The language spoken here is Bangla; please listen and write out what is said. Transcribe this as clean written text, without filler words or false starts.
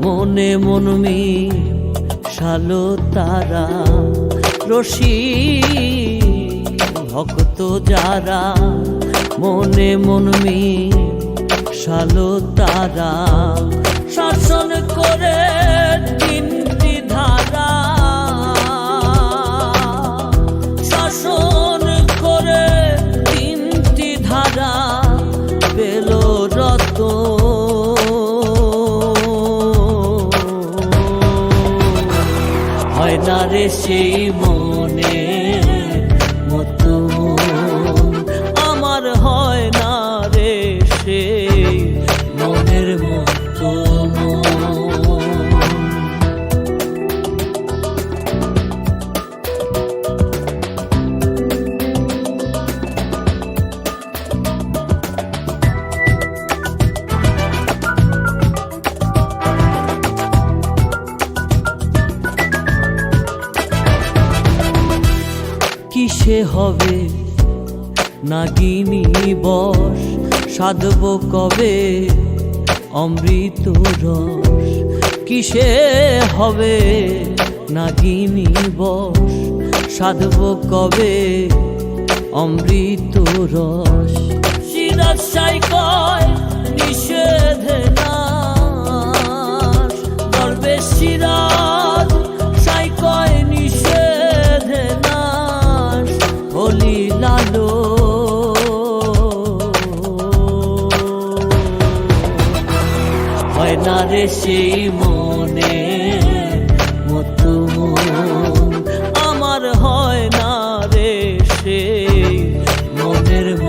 মনে মন মিশালো তারা, রসিক ভক্ত যারা, মনে মন মিশালো তারা, শাসন করে তিনটি ধারা, শাসন করে তিনটি ধারা, পেল রতন। হয় না রে সেই মনের মতো, আমার হয় না রে সেই মনের মতো। কিসে হবে নাগিনী বশ, সাধব কবে অমৃত রস। কিসে হবে নাগিনী বশ, সাধব কবে অমৃত রস। সিরাজ সাই কয় নিষেধে নাশ, দরবেশ সিরাজ সাই কয় নিষেধে নাশ, হলি লালো। হয় না রে সেই মনে